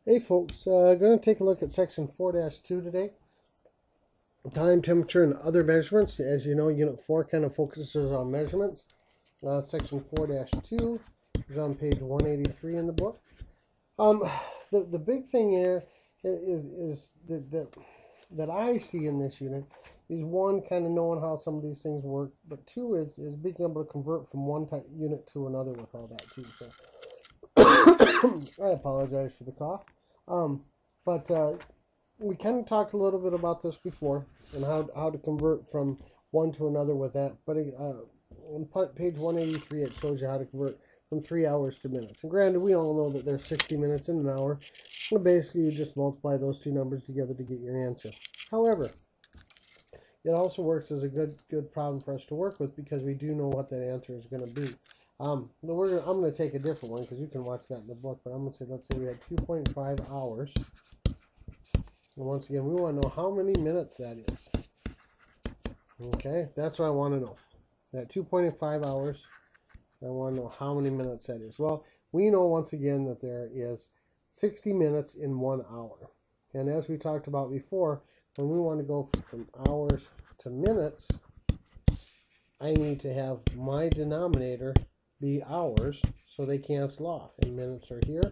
Hey folks, going to take a look at section 4-2 today. Time, temperature, and other measurements. As you know, unit 4 kind of focuses on measurements. Section 4-2 is on page 183 in the book. The big thing here is that I see in this unit is one, kind of knowing how some of these things work, but two is being able to convert from one type unit to another with all that too. So I apologize for the cough. But we kind of talked a little bit about this before and how to convert from one to another with that. But on page 183, it shows you how to convert from 3 hours to minutes. And granted, we all know that there's 60 minutes in an hour. So basically, you just multiply those two numbers together to get your answer. However, it also works as a good problem for us to work with because we do know what that answer is going to be. I'm going to take a different one because you can watch that in the book, but I'm going to say, let's say we had 2.5 hours. And once again, we want to know how many minutes that is. Okay, that's what I want to know. That 2.5 hours, I want to know how many minutes that is. Well, we know once again that there is 60 minutes in 1 hour. And as we talked about before, when we want to go from hours to minutes, I need to have my denominator be hours, so they cancel off, and minutes are here.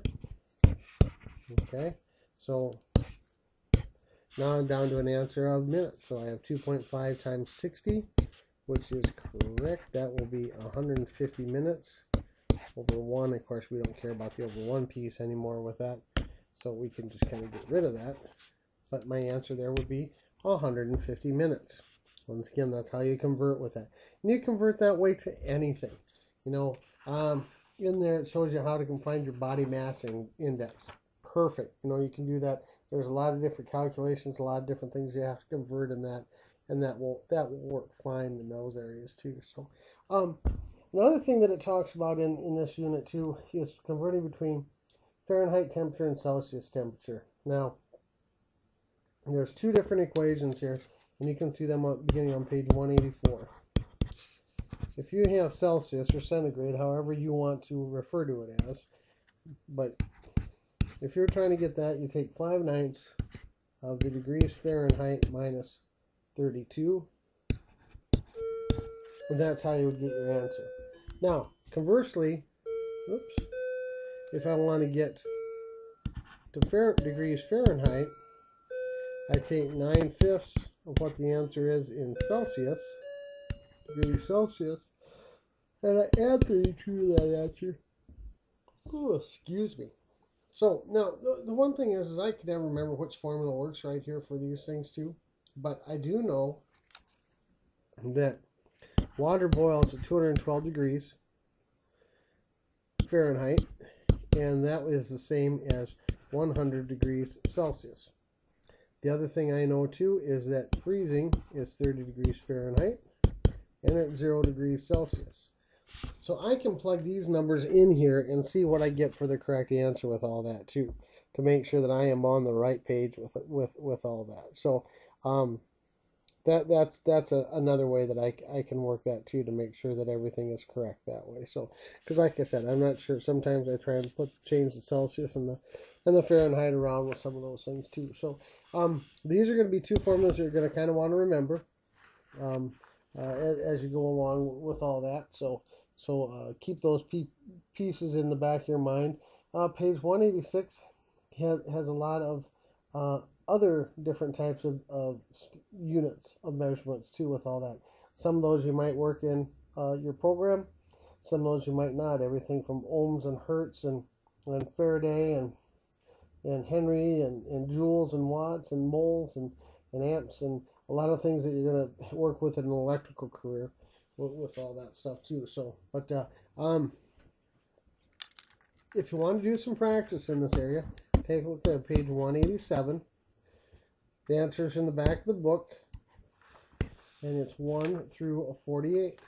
Okay, so now I'm down to an answer of minutes. So I have 2.5 times 60, which is correct. That will be 150 minutes over 1. Of course, we don't care about the over 1 piece anymore with that, so we can just kind of get rid of that. But my answer there would be 150 minutes. Once again, that's how you convert with that. And you convert that way to anything. You know, in there it shows you how to find your body mass index. Perfect. You know, you can do that. There's a lot of different calculations, a lot of different things you have to convert in that, and that will work fine in those areas too. So, another thing that it talks about in this unit too is converting between Fahrenheit temperature and Celsius temperature. Now, there's two different equations here, and you can see them beginning on page 184. If you have Celsius or centigrade, however you want to refer to it as, but if you're trying to get that, you take 5/9 of the degrees Fahrenheit minus 32, and that's how you would get your answer. Now, conversely, if I want to get to degrees Fahrenheit, I take 9/5 of what the answer is in Celsius, degrees Celsius, and I add 32 to that answer. Oh, excuse me. So now the one thing is I can never remember which formula works right here for these things too, but I do know that water boils at 212 degrees Fahrenheit, and that is the same as 100 degrees Celsius. The other thing I know too is that freezing is 30 degrees Fahrenheit and at 0 degrees Celsius. So I can plug these numbers in here and see what I get for the correct answer with all that too, to make sure that I am on the right page with all that. So that's another way that I can work that too, to make sure that everything is correct that way. So because like I said, I'm not sure. Sometimes I try and change the Celsius and the Fahrenheit around with some of those things too. So these are going to be two formulas you're going to kind of want to remember as you go along with all that. So keep those pieces in the back of your mind. Page 186 has a lot of other different types of units of measurements too with all that. Some of those you might work in your program. Some of those you might not. Everything from ohms and hertz and Faraday and Henry and joules and watts and moles and amps and a lot of things that you're going to work with in an electrical career with all that stuff too. So, but if you want to do some practice in this area, take a look at page 187. The answer's in the back of the book, and it's 1 through 48.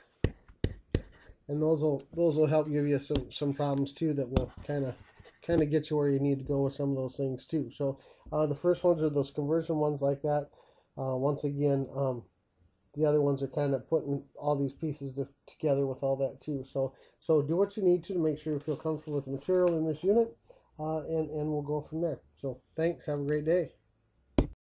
And those will help give you some problems too that will kind of get you where you need to go with some of those things too. So the first ones are those conversion ones like that. Once again, the other ones are kind of putting all these pieces together with all that too. So do what you need to make sure you feel comfortable with the material in this unit. and we'll go from there. So thanks. Have a great day.